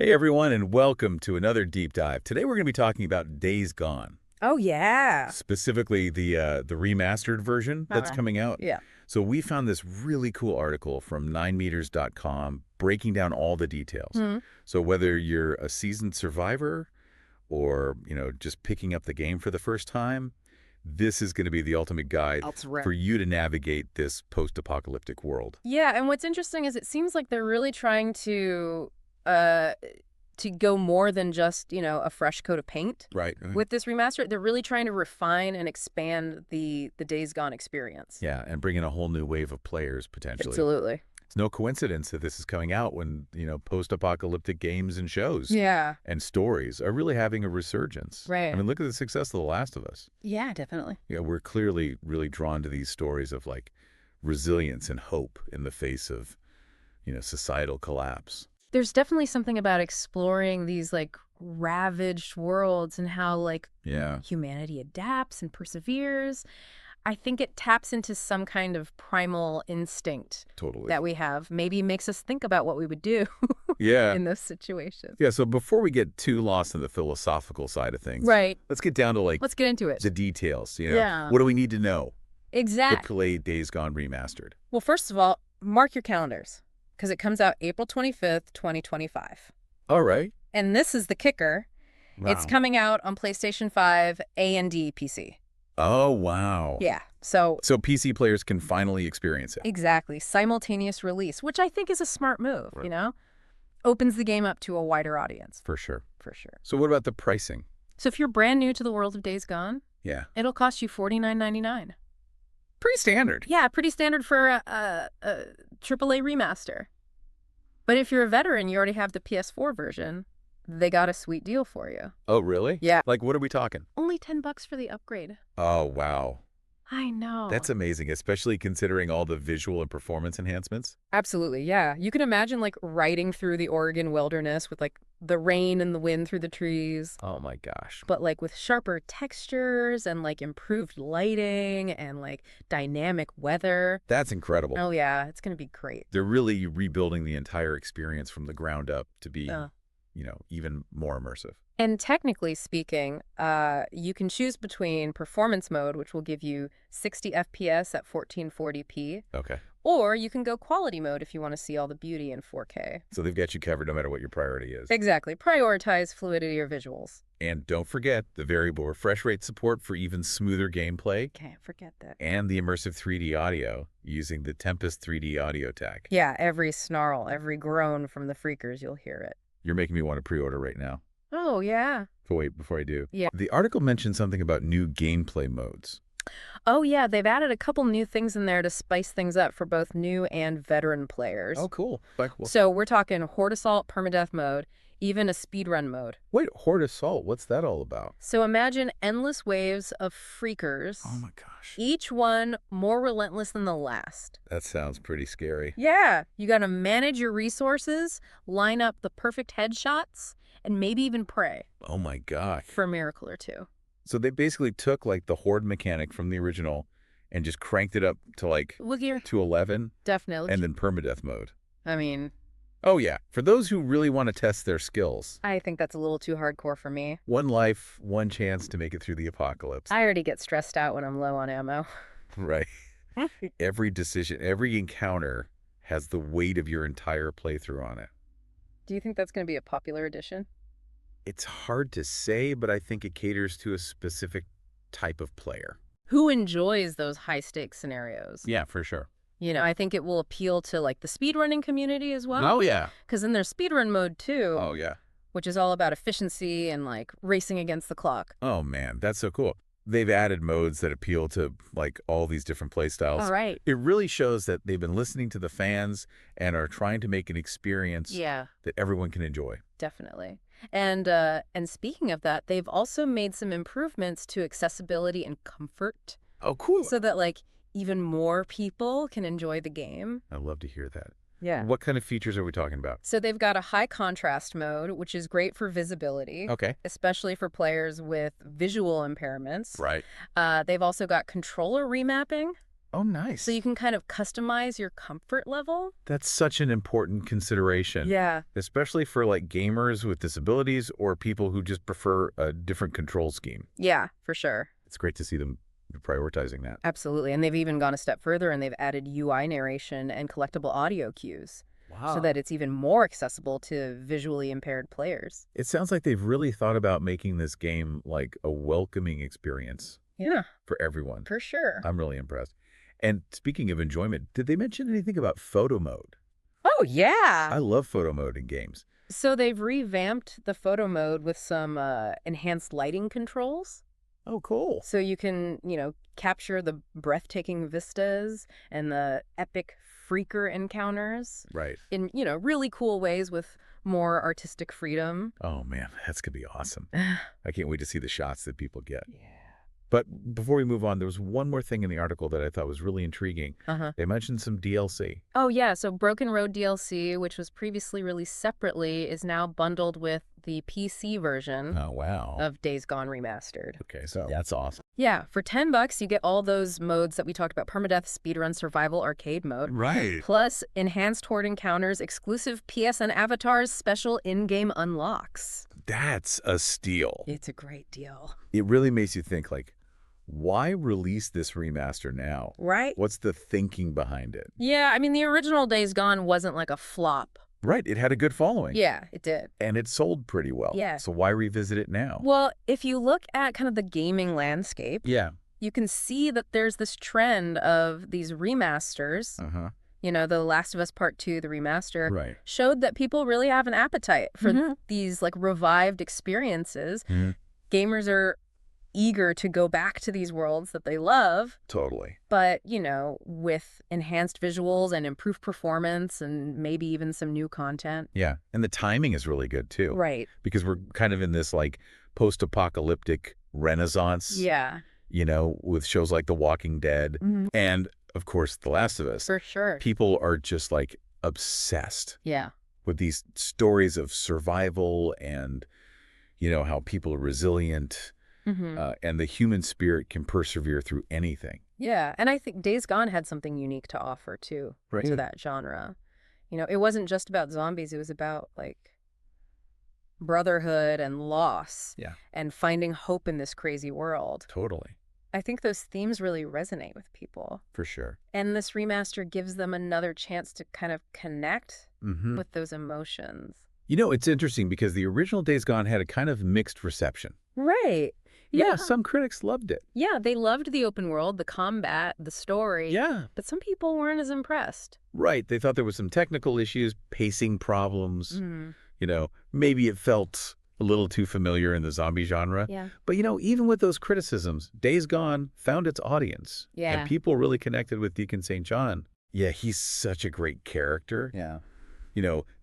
Hey everyone, and welcome to another deep dive. Today we're going to be talking about Days Gone, Oh, yeah. specifically the remastered version that's Right. coming out. Yeah. So we found this really cool article from 9meters.com breaking down all the details. Hmm. So whether you're a seasoned survivor or, just picking up the game for the first time, this is going to be the ultimate guide That's right. for you to navigate this post-apocalyptic world. Yeah, and what's interesting is it seems like they're really trying uh to go more than just, a fresh coat of paint Right. with this remaster. They're really trying to refine and expand the Days Gone experience. Yeah, and bring in a whole new wave of players potentially. Absolutely. It's no coincidence that this is coming out when, post-apocalyptic games and shows Yeah. and stories are really having a resurgence. Right. I mean, look at the success of The Last of Us. Yeah, definitely. Yeah, we're clearly really drawn to these stories of like resilience and hope in the face of, societal collapse. There's definitely something about exploring these like ravaged worlds and how like Yeah, humanity adapts and perseveres. I think it taps into some kind of primal instinct totally. that we have, maybe makes us think about what we would do Yeah. in those situations. Yeah, so before we get too lost in the philosophical side of things, Right. let's get down to like Let's get into it. the details, Yeah. What do we need to know to Exact. play Days Gone Remastered? Well, first of all, mark your calendars because it comes out April 25th, 2025. All right. And this is the kicker. It's Wow. coming out on PlayStation 5, A&D PC. Oh, wow. Yeah. So So PC players can finally experience it. exactly. Simultaneous release, which I think is a smart move, Right. Opens the game up to a wider audience, For sure. for sure. So what about the pricing? So if you're brand new to the world of Days Gone, Yeah. it'll cost you $49.99. Pretty standard. Yeah, pretty standard for a AAA remaster. But if you're a veteran, you already have the PS4 version, they got a sweet deal for you. Oh, really? Yeah. Like, what are we talking? Only $10 for the upgrade. Oh, wow. I know. That's amazing, especially considering all the visual and performance enhancements. Absolutely, yeah. You can imagine like riding through the Oregon wilderness with like the rain and the wind through the trees, Oh, my gosh. but like with sharper textures and like improved lighting and like dynamic weather. That's incredible. Oh yeah, it's going to be great. They're really rebuilding the entire experience from the ground up to be, Uh. even more immersive. And technically speaking, you can choose between performance mode, which will give you 60 FPS at 1440p, Okay. or you can go quality mode if you want to see all the beauty in 4K. So they've got you covered no matter what your priority is. Exactly. Prioritize fluidity or visuals. And don't forget the variable refresh rate support for even smoother gameplay Can't forget that. and the immersive 3D audio using the Tempest 3D audio tech. Yeah, every snarl, every groan from the freakers, you'll hear it. You're making me want to pre-order right now. Oh, yeah. But wait, before I do. Yeah. The article mentioned something about new gameplay modes. Oh, yeah, they've added a couple new things in there to spice things up for both new and veteran players. Oh, cool. So we're talking Horde Assault, Permadeath mode, even a speedrun mode. Wait, Horde Assault, what's that all about? So imagine endless waves of freakers, Oh my gosh. each one more relentless than the last. That sounds pretty scary. Yeah, you got to manage your resources, line up the perfect headshots, and maybe even pray Oh my gosh. for a miracle or two. So they basically took like the Horde mechanic from the original and just cranked it up to like Look here. to 11 Definitely. and then permadeath mode. I mean, Oh yeah, for those who really want to test their skills. I think that's a little too hardcore for me. One life, one chance to make it through the apocalypse. I already get stressed out when I'm low on ammo. Right. Every decision, every encounter has the weight of your entire playthrough on it. Do you think that's going to be a popular edition? It's hard to say, but I think it caters to a specific type of player. Who enjoys those high-stakes scenarios? Yeah, for sure. I think it will appeal to like the speedrunning community as well. Oh yeah. Because then there's speedrun mode too, Oh yeah. which is all about efficiency and like racing against the clock. Oh man, that's so cool. They've added modes that appeal to like all these different play styles. All right. It really shows that they've been listening to the fans and are trying to make an experience Yeah, that everyone can enjoy. definitely. And speaking of that, they've also made some improvements to accessibility and comfort Oh, cool. so that like even more people can enjoy the game. I love to hear that. Yeah. What kind of features are we talking about? So they've got a high contrast mode, which is great for visibility, Okay. especially for players with visual impairments. Right. They've also got controller remapping. Oh, nice. So you can kind of customize your comfort level. That's such an important consideration. Yeah. Especially for like gamers with disabilities or people who just prefer a different control scheme. Yeah, for sure. It's great to see them prioritizing that. Absolutely. And they've even gone a step further and they've added UI narration and collectible audio cues. Wow. So that it's even more accessible to visually impaired players. It sounds like they've really thought about making this game like a welcoming experience. Yeah, for everyone. for sure. I'm really impressed. And speaking of enjoyment, did they mention anything about photo mode? Oh, yeah. I love photo mode in games. So they've revamped the photo mode with some enhanced lighting controls. Oh, cool. So you can, capture the breathtaking vistas and the epic freaker encounters Right. in, really cool ways with more artistic freedom. Oh, man, that's going to be awesome. I can't wait to see the shots that people get. Yeah. But before we move on, there was one more thing in the article that I thought was really intriguing. Uh-huh. They mentioned some DLC. Oh, yeah. So Broken Road DLC, which was previously released separately, is now bundled with the PC version Oh, wow. of Days Gone Remastered. Okay, so that's awesome. Yeah, for $10, you get all those modes that we talked about: Permadeath, Speedrun, Survival, Arcade mode. Right. Plus, enhanced horde encounters, exclusive PSN avatars, special in-game unlocks. That's a steal. It's a great deal. It really makes you think, like, why release this remaster now? Right? What's the thinking behind it? Yeah, I mean, the original Days Gone wasn't like a flop. Right, it had a good following. Yeah, it did. And it sold pretty well. Yeah. So why revisit it now? Well, if you look at kind of the gaming landscape, Yeah. you can see that there's this trend of these remasters. Uh-huh. The Last of Us Part 2, the remaster, Right. showed that people really have an appetite for these like revived experiences. Mhm. Gamers are eager to go back to these worlds that they love, Totally. but, with enhanced visuals and improved performance and maybe even some new content. Yeah. And the timing is really good, too. Right. Because we're kind of in this, like, post-apocalyptic renaissance, Yeah. with shows like The Walking Dead and, of course, The Last of Us. For sure. People are just, like, obsessed Yeah. with these stories of survival and, how people are resilient. And the human spirit can persevere through anything. Yeah, and I think Days Gone had something unique to offer, too, Right. to that genre. It wasn't just about zombies. It was about, like, brotherhood and loss. Yeah. And finding hope in this crazy world. Totally. I think those themes really resonate with people. For sure. And this remaster gives them another chance to kind of connect Mm-hmm. with those emotions. It's interesting because the original Days Gone had a kind of mixed reception. Right. Yeah, some critics loved it. Yeah, they loved the open world, the combat, the story. Yeah. But some people weren't as impressed. Right. They thought there was some technical issues, pacing problems. Maybe it felt a little too familiar in the zombie genre. Yeah. But, even with those criticisms, Days Gone found its audience. Yeah. And people really connected with Deacon St. John. Yeah, he's such a great character. Yeah.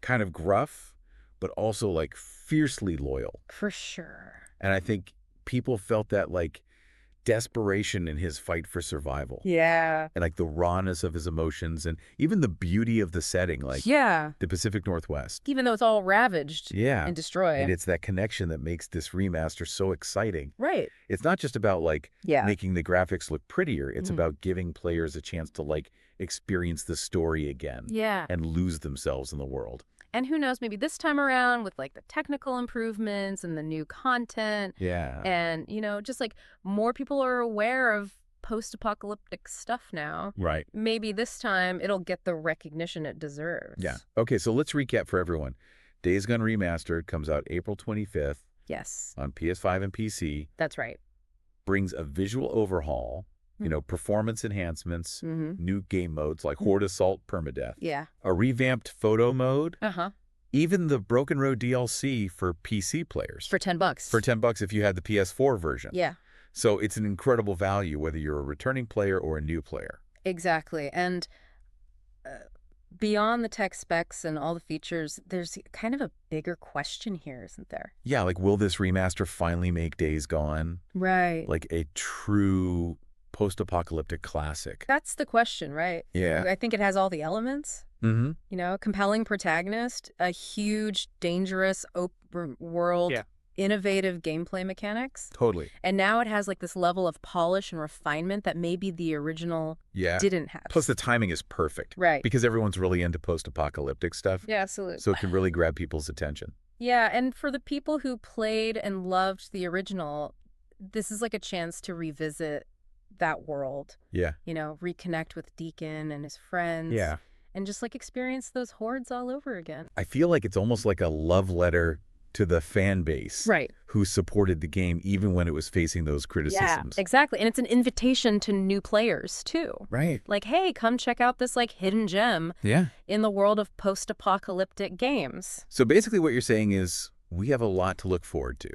Kind of gruff, but also, like, fiercely loyal. For sure. And I think people felt that, like, desperation in his fight for survival. Yeah. And, like, the rawness of his emotions and even the beauty of the setting, like Yeah. the Pacific Northwest. Even though it's all ravaged Yeah. and destroyed. And it's that connection that makes this remaster so exciting. Right. It's not just about, like, Yeah. making the graphics look prettier. It's about giving players a chance to, like, experience the story again. Yeah. And lose themselves in the world. And who knows, maybe this time around with like the technical improvements and the new content Yeah. and, just like more people are aware of post-apocalyptic stuff now. Right. Maybe this time it'll get the recognition it deserves. Yeah. Okay, so let's recap for everyone. Days Gone Remastered comes out April 25th Yes, on PS5 and PC. that's right. Brings a visual overhaul, performance enhancements, new game modes like Horde Assault, Permadeath, Yeah. a revamped photo mode, Uh-huh. even the Broken Road DLC for PC players. For $10. For $10 if you had the PS4 version. Yeah, So it's an incredible value whether you're a returning player or a new player. exactly. And beyond the tech specs and all the features, there's kind of a bigger question here, isn't there? Yeah, like will this remaster finally make Days Gone Right. like a true post-apocalyptic classic? That's the question, right? Yeah. I think it has all the elements. Mm-hmm. Compelling protagonist, a huge, dangerous open world innovative gameplay mechanics. Totally. And now it has like this level of polish and refinement that maybe the original didn't have. Plus the timing is perfect. Right. Because everyone's really into post-apocalyptic stuff. Yeah, absolutely. So it can really grab people's attention. Yeah, and for the people who played and loved the original, this is like a chance to revisit that world. Yeah. You know, reconnect with Deacon and his friends. Yeah. And just like experience those hordes all over again. I feel like it's almost like a love letter to the fan base. Right. Who supported the game even when it was facing those criticisms. Yeah, exactly. And it's an invitation to new players, too. Right. Like, hey, come check out this, like, hidden gem in the world of post-apocalyptic games. So basically what you're saying is we have a lot to look forward to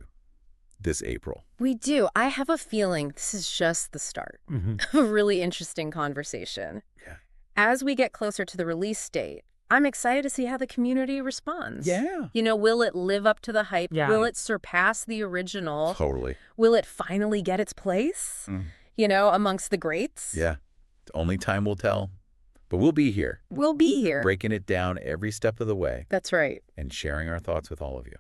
this April. We do. I have a feeling this is just the start of a really interesting conversation. Yeah. As we get closer to the release date, I'm excited to see how the community responds. Yeah. You know, will it live up to the hype? Yeah. Will it surpass the original? Totally. Will it finally get its place, you know, amongst the greats? Yeah. Only time will tell. But we'll be here. We'll be here. Breaking it down every step of the way. That's right. And sharing our thoughts with all of you.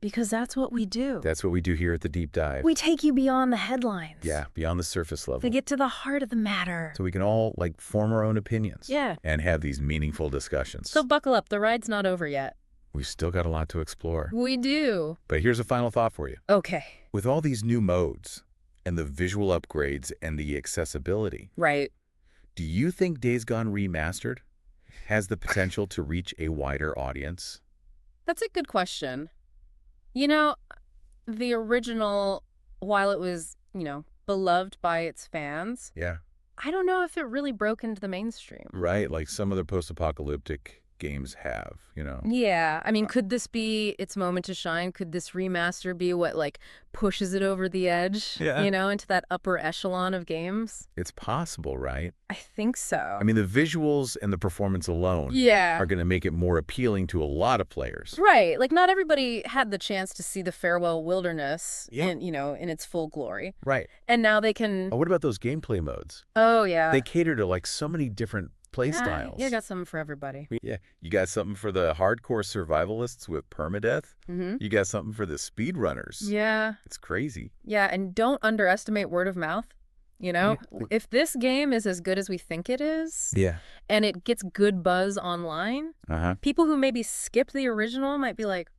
Because that's what we do. That's what we do here at the Deep Dive. We take you beyond the headlines. Yeah, beyond the surface level. To get to the heart of the matter. So we can all, like, form our own opinions. Yeah. And have these meaningful discussions. So buckle up. The ride's not over yet. We've still got a lot to explore. We do. But here's a final thought for you. Okay. With all these new modes and the visual upgrades and the accessibility, Right. do you think Days Gone Remastered has the potential to reach a wider audience? That's a good question. You know, the original, while it was, you know, beloved by its fans, Yeah. I don't know if it really broke into the mainstream. Right, like some of the post-apocalyptic games have, you know. Yeah. I mean, could this be its moment to shine? Could this remaster be what, like, pushes it over the edge, you know, into that upper echelon of games? It's possible, right? I think so. I mean, the visuals and the performance alone are going to make it more appealing to a lot of players. Right. Like, not everybody had the chance to see the Farewell Wilderness in, you know, in its full glory. Right. And now they can... Oh, what about those gameplay modes? Oh, yeah. They cater to, like, so many different play styles. Yeah, got something for everybody. Yeah. You got something for the hardcore survivalists with permadeath. You got something for the speedrunners. Yeah. It's crazy. Yeah, and don't underestimate word of mouth. You know, if this game is as good as we think it is, and it gets good buzz online, people who maybe skipped the original might be like,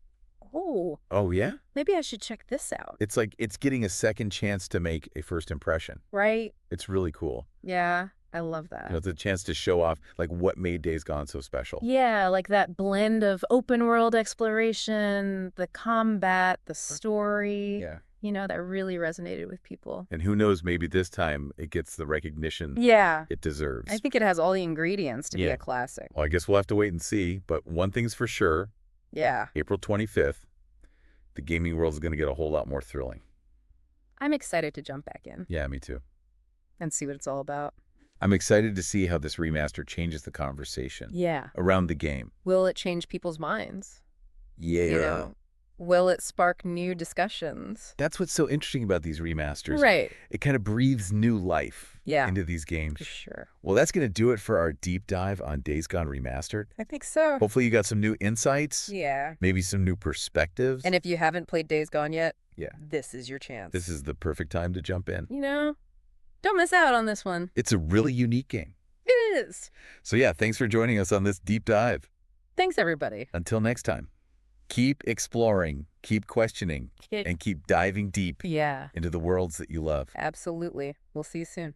oh, yeah? Maybe I should check this out. It's like it's getting a second chance to make a first impression. Right? It's really cool. Yeah, I love that. You know, it's a chance to show off, like, what made Days Gone so special. Yeah, like that blend of open world exploration, the combat, the story. Yeah. You know, that really resonated with people. And who knows, maybe this time it gets the recognition it deserves. I think it has all the ingredients to be a classic. Well, I guess we'll have to wait and see. But one thing's for sure. Yeah. April 25th, the gaming world is going to get a whole lot more thrilling. I'm excited to jump back in. Yeah, me too. And see what it's all about. I'm excited to see how this remaster changes the conversation around the game. Will it change people's minds? Yeah. You know, will it spark new discussions? That's what's so interesting about these remasters. Right. It kind of breathes new life Yeah. into these games. For sure. Well, that's going to do it for our deep dive on Days Gone Remastered. I think so. Hopefully you got some new insights. Yeah. Maybe some new perspectives. And if you haven't played Days Gone yet, yeah, this is your chance. This is the perfect time to jump in. You know, don't miss out on this one. It's a really unique game. It is. So yeah, thanks for joining us on this deep dive. Thanks, everybody. Until next time, keep exploring, keep questioning, and keep diving deep into the worlds that you love. Absolutely. We'll see you soon.